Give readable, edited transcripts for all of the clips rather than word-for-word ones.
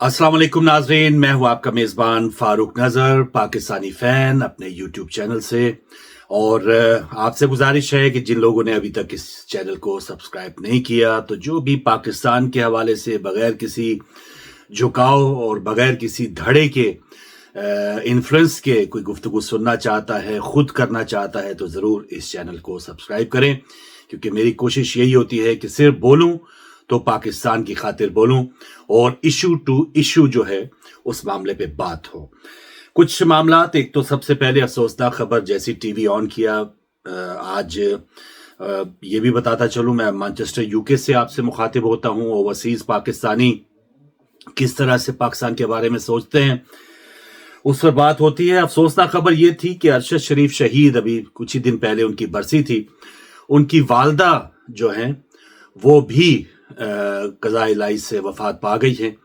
अस्सलाम वालेकुम नाजरीन, मैं हूं आपका मेज़बान फारूक नज़र, पाकिस्तानी फ़ैन अपने यूट्यूब चैनल से। और आपसे गुजारिश है कि जिन लोगों ने अभी तक इस चैनल को सब्सक्राइब नहीं किया, तो जो भी पाकिस्तान के हवाले से बग़ैर किसी झुकाव और बग़ैर किसी धड़े के इन्फ्लुएंस के कोई गुफ्तगू सुनना चाहता है, ख़ुद करना चाहता है, तो ज़रूर इस चैनल को सब्सक्राइब करें। क्योंकि मेरी कोशिश यही होती है कि सिर्फ बोलूं तो पाकिस्तान की खातिर बोलूं और इशू टू इशू जो है उस मामले पे बात हो। कुछ मामलात, एक तो सबसे पहले अफसोसनाक खबर, जैसी टीवी ऑन किया आज ये भी बताता चलूं, मैं मैनचेस्टर यूके से आपसे मुखातिब होता हूं। ओवरसीज पाकिस्तानी किस तरह से पाकिस्तान के बारे में सोचते हैं, उस पर बात होती है। अफसोसनाक खबर ये थी कि अरशद शरीफ शहीद, अभी कुछ ही दिन पहले उनकी बरसी थी, उनकी वालदा जो हैं वो भी क़ज़ा इलाही से वफात पा गई हैं।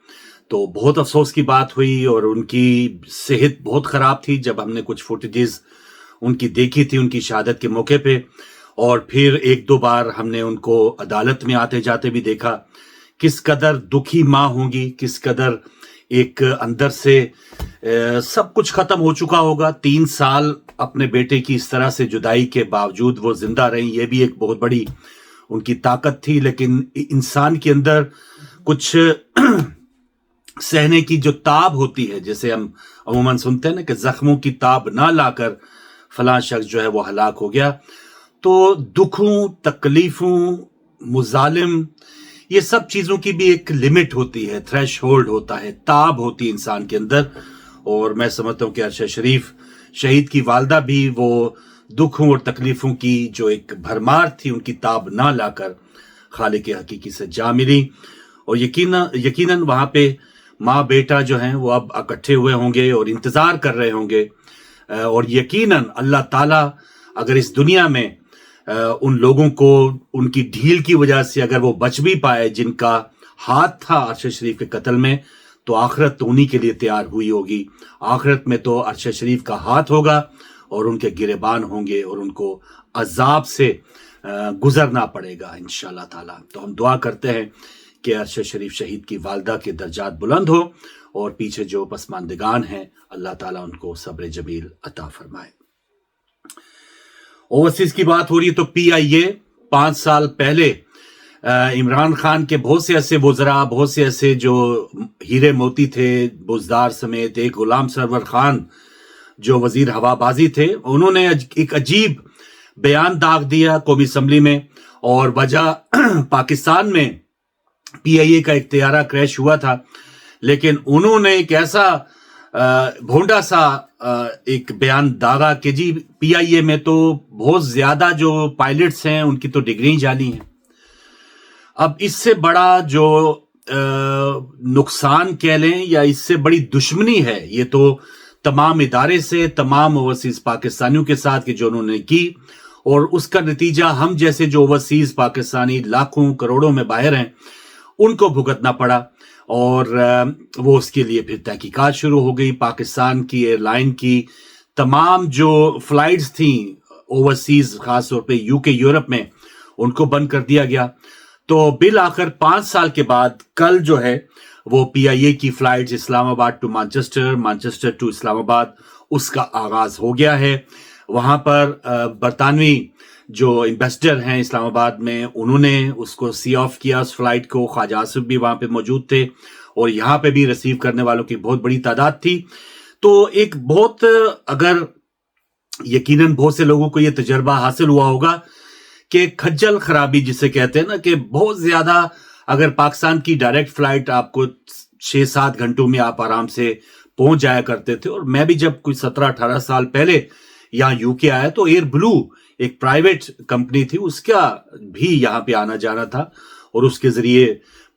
तो बहुत अफसोस की बात हुई और उनकी सेहत बहुत ख़राब थी। जब हमने कुछ फुटेजेस उनकी देखी थी उनकी शहादत के मौके पे, और फिर एक दो बार हमने उनको अदालत में आते जाते भी देखा, किस कदर दुखी माँ होंगी, किस कदर एक अंदर से सब कुछ ख़त्म हो चुका होगा। 3 साल अपने बेटे की इस तरह से जुदाई के बावजूद वो जिंदा रही, ये भी एक बहुत बड़ी उनकी ताकत थी। लेकिन इंसान के अंदर कुछ सहने की जो ताब होती है, जैसे हम अमूमन सुनते हैं ना कि जख्मों की ताब ना लाकर फलां शख्स जो है वो हलाक हो गया, तो दुखों, तकलीफों, मुजालिम, ये सब चीज़ों की भी एक लिमिट होती है, थ्रेश होल्ड होता है, ताब होती है इंसान के अंदर। और मैं समझता हूँ कि अरशद शरीफ शहीद की वालदा भी वो दुखों और तकलीफों की जो एक भरमार थी, उनकी ताब ना लाकर खालिक हकीकी से जा मिली। और यकीनन वहाँ पे माँ बेटा जो हैं वो अब इकट्ठे हुए होंगे और इंतज़ार कर रहे होंगे। और यकीनन अल्लाह ताला अगर इस दुनिया में उन लोगों को उनकी ढील की वजह से अगर वो बच भी पाए, जिनका हाथ था अरशद शरीफ के कत्ल में, तो आखिरत तो उन्हीं के लिए तैयार हुई होगी। आखिरत में तो अरशद शरीफ का हाथ होगा और उनके गिरेबान होंगे और उनको अजाब से गुजरना पड़ेगा इंशाअल्लाह ताला। तो हम दुआ करते हैं कि अरशद शरीफ शहीद की वालदा के दर्जात बुलंद हो और पीछे जो पसमानदगान हैं अल्लाह ताला उनको सब्र जमील अता फरमाए। ओवरसीज की बात हो रही है तो PIA 5 साल पहले इमरान खान के बहुत से ऐसे वज़रा, बहुत से ऐसे जो हीरे मोती थे, बुज़दार समेत, एक गुलाम सरवर खान जो वजीर हवाबाजी थे, उन्होंने एक अजीब बयान दाग दिया कौमी असम्बली में। और वजह पाकिस्तान में PIA का एक तैयारा क्रैश हुआ था, लेकिन उन्होंने एक ऐसा भोंडा सा एक बयान दागा कि जी PIA में तो बहुत ज्यादा जो पायलट्स हैं उनकी तो डिग्री जाली हैं। अब इससे बड़ा जो नुकसान कह लें या इससे बड़ी दुश्मनी है ये तो तमाम इदारे से, तमाम ओवरसीज पाकिस्तानियों के साथ कि जो उन्होंने की, और उसका नतीजा हम जैसे जो ओवरसीज पाकिस्तानी लाखों करोड़ों में बाहर हैं उनको भुगतना पड़ा। और वो उसके लिए फिर तहकीकात शुरू हो गई। पाकिस्तान की एयरलाइन की तमाम जो फ्लाइट्स थी ओवरसीज, खासतौर पे UK यूरोप में, उनको बंद कर दिया गया। तो बिल आखिर 5 साल के बाद कल जो है वो PIA की flights Islamabad to Manchester, Manchester to Islamabad, उसका आगाज हो गया है। वहां पर बरतानवी जो एम्बेसडर हैं इस्लामाबाद में, उन्होंने उसको सी ऑफ किया उस फ्लाइट को। ख्वाजा आसिफ भी वहां पे मौजूद थे और यहाँ पे भी रिसीव करने वालों की बहुत बड़ी तादाद थी। तो एक बहुत, अगर यकीनन बहुत से लोगों को यह तजर्बा हासिल हुआ होगा कि खज्जल खराबी जिसे कहते हैं ना, कि बहुत ज्यादा अगर पाकिस्तान की डायरेक्ट फ्लाइट आपको 6-7 घंटों में आप आराम से पहुंच जाया करते थे। और मैं भी जब कुछ 17-18 साल पहले यहाँ UK आया तो एयर ब्लू एक प्राइवेट कंपनी थी, उसका भी यहाँ पे आना जाना था और उसके जरिए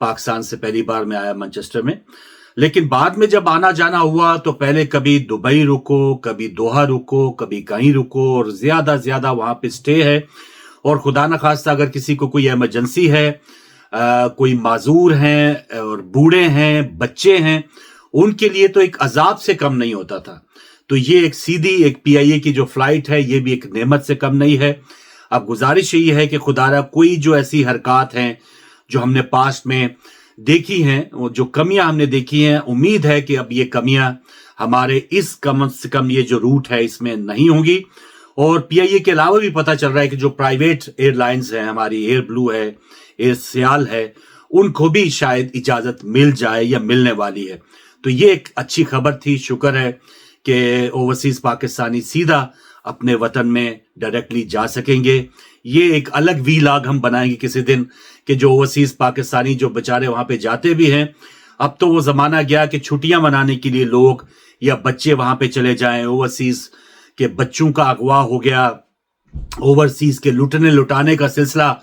पाकिस्तान से पहली बार मैं आया मैनचेस्टर में। लेकिन बाद में जब आना जाना हुआ तो पहले कभी दुबई रुको, कभी दोहा रुको, कभी कहीं रुको, और ज्यादा वहां पे स्टे है। और खुदा न खास्ता अगर किसी को कोई इमरजेंसी है, कोई माजूर हैं और बूढ़े हैं, बच्चे हैं, उनके लिए तो एक अजाब से कम नहीं होता था। तो ये एक सीधी एक PIA की जो फ्लाइट है ये भी एक नेमत से कम नहीं है। अब गुजारिश यही है कि खुदारा कोई जो ऐसी हरकत हैं जो हमने पास्ट में देखी हैं, वो जो कमियां हमने देखी हैं, उम्मीद है कि अब ये कमियां हमारे इस कम से कम ये जो रूट है इसमें नहीं होंगी। और पीआईए के अलावा भी पता चल रहा है कि जो प्राइवेट एयरलाइंस हैं, हमारी एयर ब्लू है, एयर सियाल है, उनको भी शायद इजाजत मिल जाए या मिलने वाली है। तो ये एक अच्छी खबर थी। शुक्र है कि ओवरसीज पाकिस्तानी सीधा अपने वतन में डायरेक्टली जा सकेंगे। ये एक अलग वीलॉग हम बनाएंगे किसी दिन कि जो ओवरसीज पाकिस्तानी जो बेचारे वहां पे जाते भी हैं, अब तो वो जमाना गया कि छुट्टियां मनाने के लिए लोग या बच्चे वहां पे चले जाएं। ओवरसीज के बच्चों का अगवा हो गया, ओवरसीज के लुटने लुटाने का सिलसिला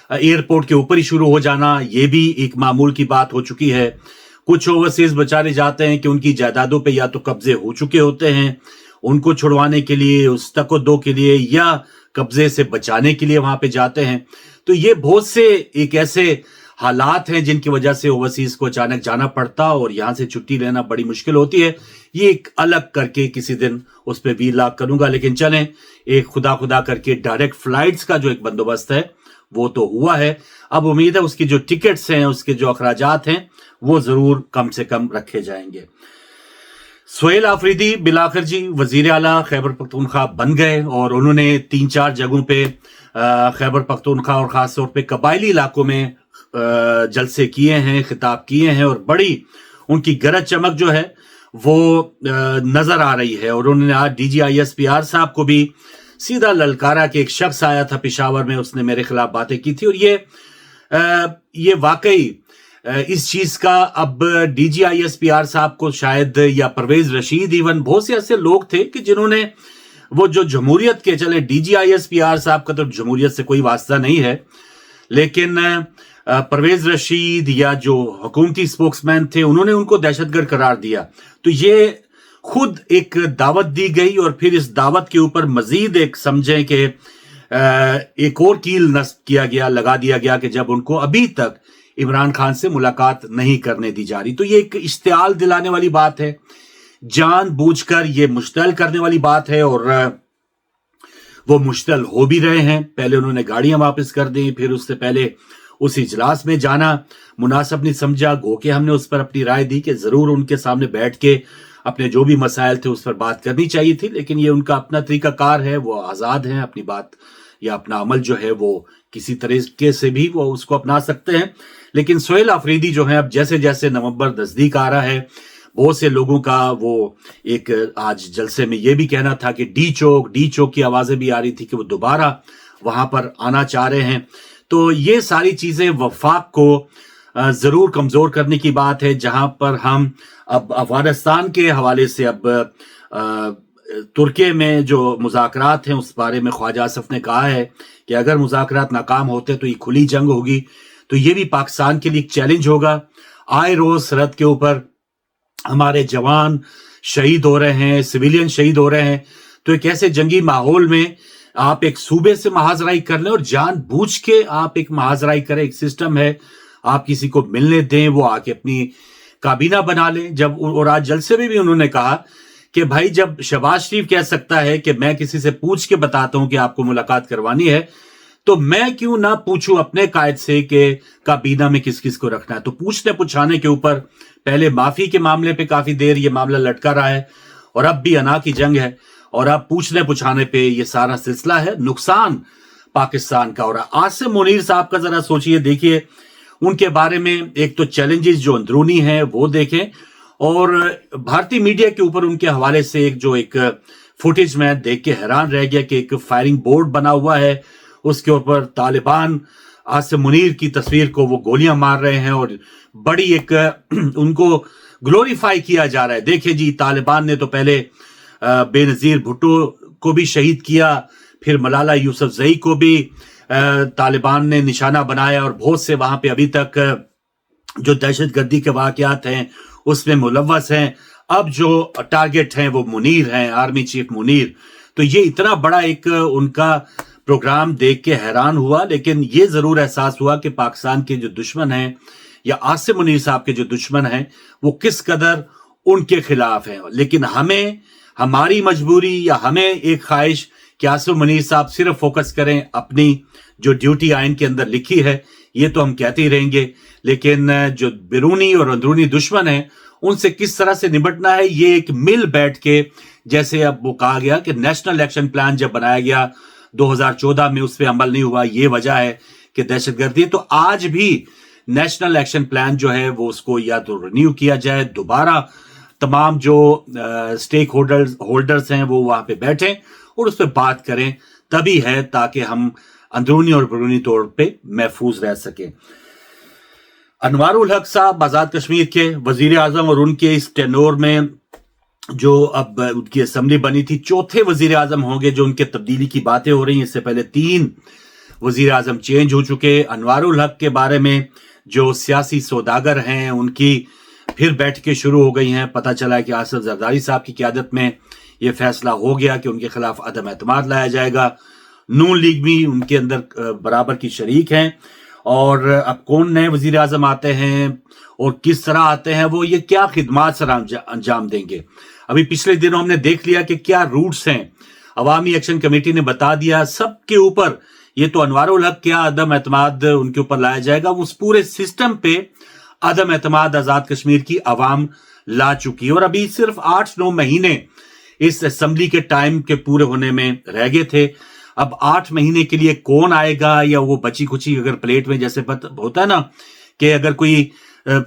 एयरपोर्ट के ऊपर ही शुरू हो जाना, ये भी एक मामूल की बात हो चुकी है। कुछ ओवरसीज बेचारे जाते हैं कि उनकी जायदादों पे या तो कब्जे हो चुके होते हैं, उनको छुड़वाने के लिए, उस तको के लिए या कब्जे से बचाने के लिए वहां पे जाते हैं। तो ये बहुत से एक ऐसे हालात हैं जिनकी वजह से ओवरसीज को अचानक जाना पड़ता और यहां से छुट्टी लेना बड़ी मुश्किल होती है। ये एक अलग करके किसी दिन उस पर वीलॉग करूंगा। लेकिन चलें, एक खुदा करके डायरेक्ट फ्लाइट्स का जो एक बंदोबस्त है वो तो हुआ है। अब उम्मीद है उसकी जो टिकट्स हैं, उसके जो अखराजात हैं, वो जरूर कम से कम रखे जाएंगे। सुहेल आफरीदी बिलाखिर जी वजीर आला खैबर पख्तूनख्वा बन गए और उन्होंने 3-4 जगहों पे खैबर पख्तूनख्वा और खास तौर पे कबायली इलाकों में जलसे किए हैं, खिताब किए हैं और बड़ी उनकी गरज चमक जो है वो नजर आ रही है। और उन्होंने आज DGISPR साहब को भी सीधा ललकारा कि एक शख्स आया था पेशावर में, उसने मेरे खिलाफ बातें की थी। और ये वाकई इस चीज का अब DGISPR साहब को शायद, या परवेज रशीद, इवन बहुत से ऐसे लोग थे कि जिन्होंने वो जो जमहूरियत के, चले DGISPR साहब का तो जमहूरियत से कोई वास्ता नहीं है, लेकिन परवेज रशीद या जो हुकूमती स्पोक्समैन थे, उन्होंने उनको दहशतगर्द करार दिया। तो ये खुद एक दावत दी गई और फिर इस दावत के ऊपर मजीद एक समझें कि एक और कील नस्ब किया गया, लगा दिया गया कि जब उनको अभी तक इमरान खान से मुलाकात नहीं करने दी जा रही। तो ये एक इश्तियाल दिलाने वाली बात है, जानबूझकर ये मुश्तल करने वाली बात है और वो मुश्तल हो भी रहे हैं। पहले उन्होंने गाड़ियां वापस कर दी, फिर उससे पहले उस इजलास में जाना मुनासिब नहीं समझा। गो के हमने उस पर अपनी राय दी कि जरूर उनके सामने बैठ के अपने जो भी मसाइल थे उस पर बात करनी चाहिए थी, लेकिन ये उनका अपना तरीकाकार है, वो आजाद हैं, अपनी बात या अपना अमल जो है वो किसी तरीके से भी वो उसको अपना सकते हैं। लेकिन सुहेल आफरीदी जो है, अब जैसे जैसे नवंबर नजदीक आ रहा है, बहुत से लोगों का वो एक आज जलसे में ये भी कहना था कि डी चौक की आवाजें भी आ रही थी कि वो दोबारा वहां पर आना चाह रहे हैं। तो ये सारी चीजें वफाक को जरूर कमजोर करने की बात है, जहां पर हम अब अफगानिस्तान के हवाले से अब तुर्की में जो मुज़ाकरात हैं उस बारे में ख्वाजा आसिफ ने कहा है कि अगर मुज़ाकरात नाकाम होते तो ये खुली जंग होगी। तो ये भी पाकिस्तान के लिए एक चैलेंज होगा। आए रोज सरहद के ऊपर हमारे जवान शहीद हो रहे हैं, सिविलियन शहीद हो रहे हैं। तो एक ऐसे जंगी माहौल में आप एक सूबे से महाजराई कर लें और जानबूझ के आप एक महाजराई करें, एक सिस्टम है, आप किसी को मिलने दें, वो आके अपनी काबीना बना लें। जब और आज जलसे में भी उन्होंने कहा कि भाई जब शहबाज शरीफ कह सकता है कि मैं किसी से पूछ के बताता हूं कि आपको मुलाकात करवानी है, तो मैं क्यों ना पूछूं अपने कायद से कि काबीना में किस किस को रखना है। तो पूछने पुछाने के ऊपर पहले माफी के मामले पे काफी देर ये मामला लटका रहा है और अब भी अना की जंग है और अब पूछने पुछाने पे ये सारा सिलसिला है। नुकसान पाकिस्तान का हो रहा। आसिम मुनीर साहब का जरा सोचिए, देखिए उनके बारे में एक तो चैलेंजेस जो अंदरूनी हैं वो देखें और भारतीय मीडिया के ऊपर उनके हवाले से एक फुटेज मैं देख के हैरान रह गया कि एक फायरिंग बोर्ड बना हुआ है, उसके ऊपर तालिबान आसिम मुनीर की तस्वीर को वो गोलियां मार रहे हैं और बड़ी एक उनको ग्लोरीफाई किया जा रहा है। देखिए जी, तालिबान ने तो पहले बेनजीर भुट्टो को भी शहीद किया, फिर मलाला यूसुफजई को भी तालिबान ने निशाना बनाया और बहुत से वहां पे अभी तक जो दहशतगर्दी के वाकयात हैं उसमें मुलव्वस हैं। अब जो टारगेट हैं वो मुनीर हैं, आर्मी चीफ मुनीर। तो ये इतना बड़ा एक उनका प्रोग्राम देख के हैरान हुआ, लेकिन ये जरूर एहसास हुआ कि पाकिस्तान के जो दुश्मन हैं या आसिम मुनीर साहब के जो दुश्मन हैं वो किस कदर उनके खिलाफ हैं। लेकिन हमें, हमारी मजबूरी या हमें एक ख्वाहिश कि आसिम मुनीर साहब सिर्फ फोकस करें अपनी जो ड्यूटी आइन के अंदर लिखी है یہ تو ہم کہتے ہی رہیں گے، لیکن جو بیرونی اور اندرونی دشمن ہیں ان سے کس طرح سے نمٹنا ہے، یہ ایک مل بیٹھ کے، جیسے اب وہ کہا گیا کہ نیشنل ایکشن پلان جب بنایا گیا 2014 میں اس پہ عمل نہیں ہوا، یہ وجہ ہے کہ دہشت گردی. تو آج بھی نیشنل ایکشن پلان جو ہے وہ اس کو یا تو رینیو کیا جائے، دوبارہ تمام جو سٹیک ہولڈرز ہیں وہ وہاں پہ بیٹھیں اور اس پہ بات کریں، تبھی ہے تاکہ ہم اندرونی اور بیرونی طور پہ محفوظ رہ سکیں. انوار الحق صاحب آزاد کشمیر کے وزیر اعظم، اور ان کے اس ٹینور میں جو اب ان کی اسمبلی بنی تھی، چوتھے وزیر اعظم ہوں گے جو ان کے تبدیلی کی باتیں ہو رہی ہیں. اس سے پہلے 3 وزیر اعظم چینج ہو چکے. انوار الحق کے بارے میں جو سیاسی سوداگر ہیں ان کی پھر بیٹھکیں شروع ہو گئی ہیں. پتہ چلا ہے کہ آصف زرداری صاحب کی قیادت میں یہ فیصلہ ہو گیا کہ ان کے خلاف عدم اعتماد لایا جائے گا. نون لیگ بھی ان کے اندر برابر کی شریک ہیں. اور اب کون نئے وزیر اعظم آتے ہیں اور کس طرح آتے ہیں، وہ یہ کیا خدمات سر انجام دیں گے. ابھی پچھلے دنوں ہم نے دیکھ لیا کہ کیا روٹس ہیں. عوامی ایکشن کمیٹی نے بتا دیا سب کے اوپر. یہ تو انوار الحق کیا عدم اعتماد ان کے اوپر لایا جائے گا، اس پورے سسٹم پہ عدم اعتماد آزاد کشمیر کی عوام لا چکی ہے. اور ابھی صرف 8-9 مہینے اس اسمبلی کے ٹائم کے پورے ہونے میں رہ گئے تھے. اب 8 مہینے کے لیے کون آئے گا، یا وہ بچی کچی اگر پلیٹ میں جیسے ہوتا ہے نا کہ اگر کوئی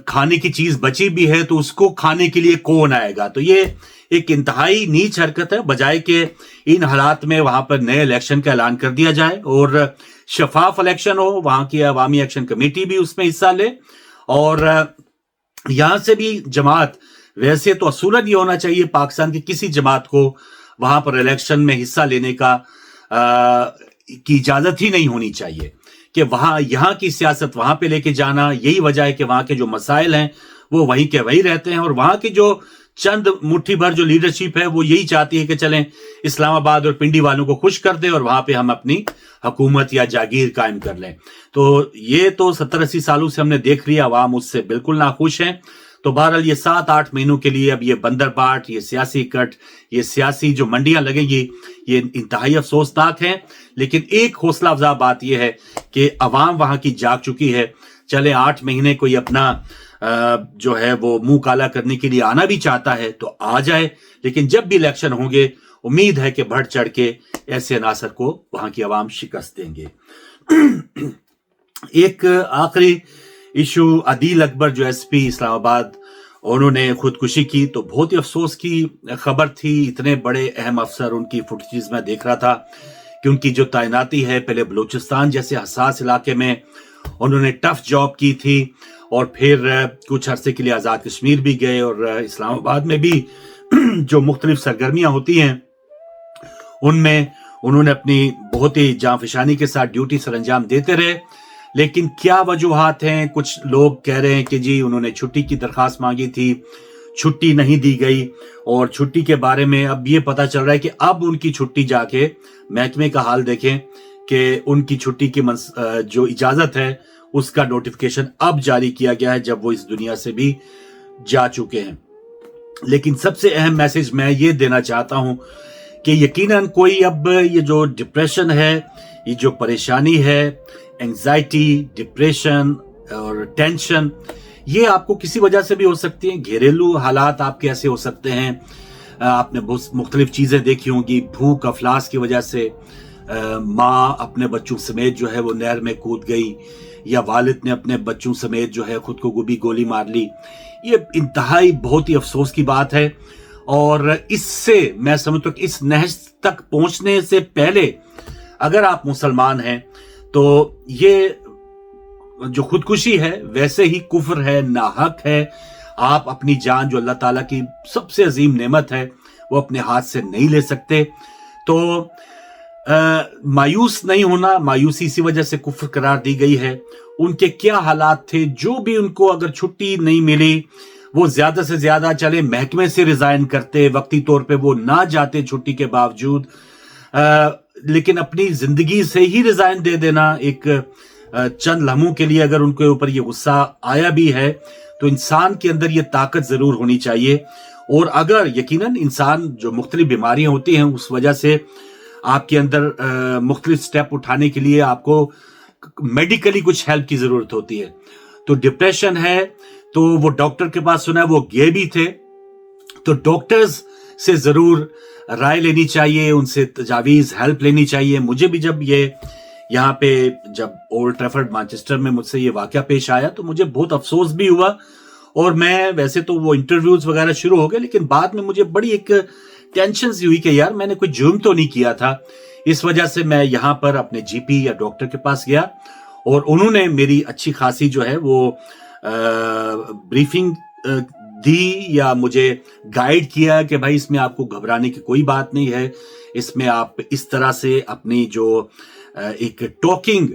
کھانے کی چیز بچی بھی ہے تو اس کو کھانے کے لیے کون آئے گا. تو یہ ایک انتہائی نیچ حرکت ہے. بجائے کہ ان حالات میں وہاں پر نئے الیکشن کا اعلان کر دیا جائے اور شفاف الیکشن ہو، وہاں کی عوامی ایکشن کمیٹی بھی اس میں حصہ لے، اور یہاں سے بھی جماعت، ویسے تو اصولاً یہ ہونا چاہیے پاکستان کی کسی جماعت کو وہاں پر الیکشن میں حصہ لینے کی اجازت ہی نہیں ہونی چاہیے، کہ وہاں یہاں کی سیاست وہاں پہ لے کے جانا. یہی وجہ ہے کہ وہاں کے جو مسائل ہیں وہ وہیں کے وہی رہتے ہیں، اور وہاں کی جو چند مٹھی بھر جو لیڈرشپ ہے وہ یہی چاہتی ہے کہ چلیں اسلام آباد اور پنڈی والوں کو خوش کر دیں اور وہاں پہ ہم اپنی حکومت یا جاگیر قائم کر لیں. تو یہ تو 70-80 سالوں سے ہم نے دیکھ لیا، عوام اس سے بالکل ناخوش ہیں. تو بہرحال یہ 7-8 مہینوں کے لیے اب یہ بندر پاٹ، یہ سیاسی کٹ، یہ سیاسی جو منڈیاں لگیں گی، یہ انتہائی افسوسناک ہیں. لیکن ایک حوصلہ افزا بات یہ ہے کہ عوام وہاں کی جاگ چکی ہے. چلے 8 مہینے کوئی اپنا جو ہے وہ منہ کالا کرنے کے لیے آنا بھی چاہتا ہے تو آ جائے، لیکن جب بھی الیکشن ہوں گے امید ہے کہ بڑھ چڑھ کے ایسے عناصر کو وہاں کی عوام شکست دیں گے. ایک آخری ایشو، عدیل اکبر جو ایس پی اسلام آباد، انہوں نے خودکشی کی. تو بہت ہی افسوس کی خبر تھی. اتنے بڑے اہم افسر، ان کی فوٹیجز میں دیکھ رہا تھا کہ ان کی جو تعیناتی ہے، پہلے بلوچستان جیسے حساس علاقے میں انہوں نے ٹف جاب کی تھی، اور پھر کچھ عرصے کے لیے آزاد کشمیر بھی گئے، اور اسلام آباد میں بھی جو مختلف سرگرمیاں ہوتی ہیں ان میں انہوں نے اپنی بہت ہی جانفشانی کے ساتھ ڈیوٹی سر انجام دیتے رہے. لیکن کیا وجوہات ہیں؟ کچھ لوگ کہہ رہے ہیں کہ جی انہوں نے چھٹی کی درخواست مانگی تھی، چھٹی نہیں دی گئی، اور چھٹی کے بارے میں اب یہ پتا چل رہا ہے کہ اب ان کی چھٹی جا کے محکمے کا حال دیکھیں کہ ان کی چھٹی کی جو اجازت ہے اس کا نوٹیفیکیشن اب جاری کیا گیا ہے جب وہ اس دنیا سے بھی جا چکے ہیں. لیکن سب سے اہم میسج میں یہ دینا چاہتا ہوں کہ یقیناً کوئی اب یہ جو ڈپریشن ہے، یہ جو پریشانی ہے، انگزائٹی، ڈپریشن اور ٹینشن، یہ آپ کو کسی وجہ سے بھی ہو سکتی ہیں. گھریلو حالات آپ کے ایسے ہو سکتے ہیں، آپ نے بہت مختلف چیزیں دیکھی ہوں گی. بھوک افلاس کی وجہ سے ماں اپنے بچوں سمیت جو ہے وہ نہر میں کود گئی، یا والد نے اپنے بچوں سمیت جو ہے خود کو گولی مار لی. یہ انتہائی بہت ہی افسوس کی بات ہے، اور اس سے میں سمجھتا ہوں کہ اس نہج تک پہنچنے سے پہلے اگر آپ مسلمان ہیں تو یہ جو خودکشی ہے ویسے ہی کفر ہے، ناحق ہے. آپ اپنی جان جو اللہ تعالیٰ کی سب سے عظیم نعمت ہے وہ اپنے ہاتھ سے نہیں لے سکتے. تو مایوس نہیں ہونا، مایوسی اسی وجہ سے کفر قرار دی گئی ہے. ان کے کیا حالات تھے، جو بھی ان کو اگر چھٹی نہیں ملی وہ زیادہ سے زیادہ چلے محکمے سے ریزائن کرتے، وقتی طور پہ وہ نہ جاتے چھٹی کے باوجود، لیکن اپنی زندگی سے ہی ریزائن دے دینا ایک چند لمحوں کے لیے. اگر ان کے اوپر یہ غصہ آیا بھی ہے تو انسان کے اندر یہ طاقت ضرور ہونی چاہیے. اور اگر یقیناً انسان جو مختلف بیماریاں ہوتی ہیں اس وجہ سے آپ کے اندر مختلف سٹیپ اٹھانے کے لیے آپ کو मेडिकली कुछ हेल्प की जरूरत होती है। तो डिप्रेशन है तो वो डॉक्टर के पास सुना है, वो गए भी थे, तो डॉक्टर्स से जरूर राय लेनी चाहिए, उनसे तजावीज हेल्प लेनी चाहिए। मुझे भी जब ये यहाँ पे जब ओल्ड ट्रैफर्ड मैनचेस्टर में मुझसे ये वाकया पेश आया तो मुझे बहुत अफसोस भी हुआ, और मैं वैसे तो वो इंटरव्यूज वगैरह शुरू हो गए, लेकिन बाद में मुझे बड़ी एक टेंशन सी हुई कि यार मैंने कोई जुर्म तो नहीं किया था। इस वजह से मैं यहाँ पर अपने जीपी या डॉक्टर के पास गया और उन्होंने मेरी अच्छी खासी जो है वो ब्रीफिंग दी या मुझे गाइड किया कि भाई इसमें आपको घबराने की कोई बात नहीं है, इसमें आप इस तरह से अपनी जो एक टॉकिंग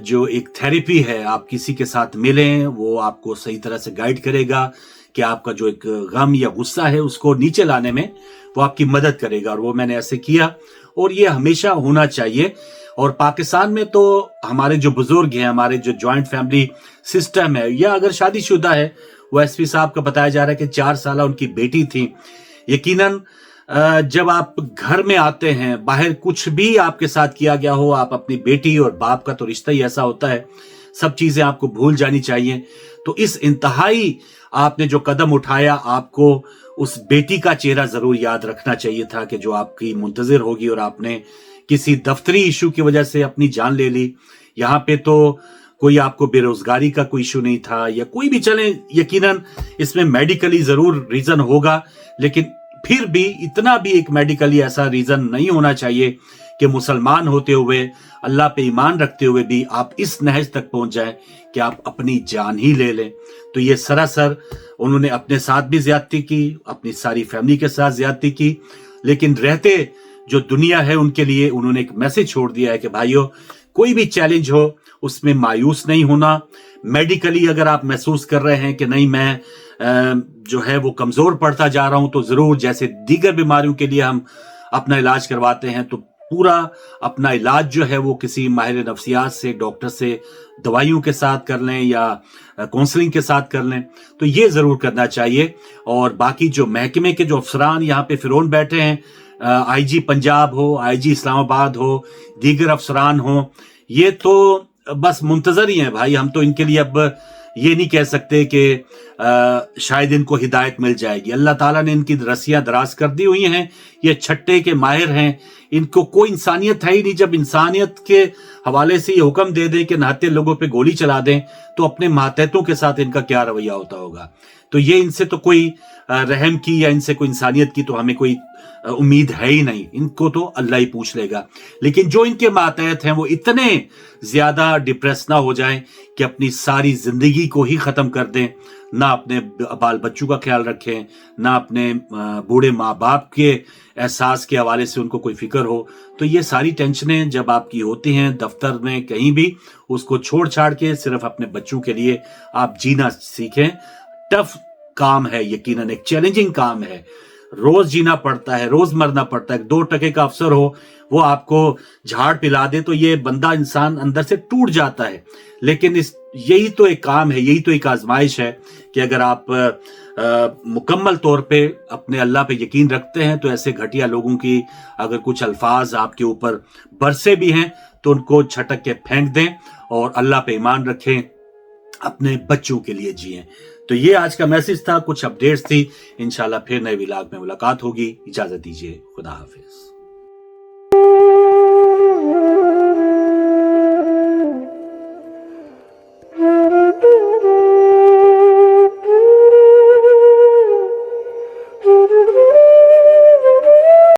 जो एक थेरेपी है, आप किसी के साथ मिलें, वो आपको सही तरह से गाइड करेगा कि आपका जो एक गम या गुस्सा है उसको नीचे लाने में वो आपकी मदद करेगा। और वो मैंने ऐसे किया और ये हमेशा होना चाहिए। और पाकिस्तान में तो हमारे जो बुजुर्ग हैं, हमारे जो जॉइंट फैमिली सिस्टम है, या अगर शादीशुदा है, वो एसपी साहब का बताया जा रहा है कि 4 साल उनकी बेटी थी। यकीनन जब आप घर में आते हैं, बाहर कुछ भी आपके साथ किया गया हो, आप अपनी बेटी और बाप का तो रिश्ता ही ऐसा होता है, सब चीजें आपको भूल जानी चाहिए। तो इस इंतहाई आपने जो कदम उठाया, आपको उस बेटी का चेहरा जरूर याद रखना चाहिए था कि जो आपकी मुंतजिर होगी, और आपने किसी दफ्तरी इशू की वजह से अपनी जान ले ली। यहाँ पे तो कोई आपको बेरोजगारी का कोई इशू नहीं था या कोई भी चले, यकीनन इसमें मेडिकली जरूर रीजन होगा, लेकिन फिर भी इतना भी एक मेडिकली ऐसा रीजन नहीं होना चाहिए कि मुसलमान होते हुए, अल्लाह पे ईमान रखते हुए भी आप इस नहज तक पहुंच जाए कि आप अपनी जान ही ले लें। तो ये सरासर उन्होंने अपने साथ भी ज्यादती की, अपनी सारी फैमिली के साथ ज्यादती की, लेकिन रहते जो दुनिया है उनके लिए उन्होंने एक मैसेज छोड़ दिया है कि भाइयों, कोई भी चैलेंज हो उसमें मायूस नहीं होना। मेडिकली अगर आप महसूस कर रहे हैं कि नहीं मैं जो है वो कमजोर पड़ता जा रहा हूं, तो जरूर जैसे दीगर बीमारियों के लिए हम अपना इलाज करवाते हैं, तो पूरा अपना इलाज जो है वो किसी माहिर नफ्सियात से, डॉक्टर से दवाइयों के साथ कर लें या काउंसलिंग के साथ कर लें, तो ये जरूर करना चाहिए। और बाकी जो महकमे के जो अफसरान यहाँ पे फिरौन बैठे हैं, आईजी पंजाब हो, आईजी इस्लामाबाद हो, दीगर अफसरान हो, ये तो बस मुंतजर ही हैं भाई। हम तो इनके लिए अब ये नहीं कह सकते कि शायद इनको हिदायत मिल जाएगी। अल्लाह ताला ने इनकी रस्सियां दराज कर दी हुई हैं, ये छट्टे के माहिर हैं, इनको कोई इंसानियत है ही नहीं। जब इंसानियत के हवाले से ये हुक्म दे दें कि नहाते लोगों पे गोली चला दें, तो अपने मातहतों के साथ इनका क्या रवैया होता होगा। तो ये इनसे तो कोई रहम की या इनसे कोई इंसानियत की तो हमें कोई उम्मीद है ही नहीं, इनको तो अल्लाह ही पूछ लेगा। लेकिन जो इनके मातहत हैं वो इतने ज्यादा डिप्रेस ना हो जाएं कि अपनी सारी जिंदगी को ही खत्म कर दें, ना अपने बाल बच्चों का ख्याल रखें, ना अपने बूढ़े माँ बाप के एहसास के हवाले से उनको कोई फिक्र हो। तो ये सारी टेंशनें जब आपकी होती हैं दफ्तर में कहीं भी, उसको छोड़ छाड़ के सिर्फ अपने बच्चों के लिए आप जीना सीखें। टफ काम है, यकीनन एक चैलेंजिंग काम है, रोज जीना पड़ता है, रोज मरना पड़ता है। 2 टके का अफसर हो, वो आपको झाड़ पिला दे तो ये बंदा इंसान अंदर से टूट जाता है। लेकिन यही तो एक काम है, यही तो एक आजमाइश है कि अगर आप मुकम्मल तौर पे अपने अल्लाह पे यकीन रखते हैं, तो ऐसे घटिया लोगों की अगर कुछ अल्फाज आपके ऊपर बरसे भी हैं तो उनको छटक के फेंक दें और अल्लाह पे ईमान रखें, अपने बच्चों के लिए जिएं। तो ये आज का मैसेज था, कुछ अपडेट्स थी। इंशाल्लाह फिर नए व्लॉग में मुलाकात होगी। इजाजत दीजिए, खुदा हाफिज।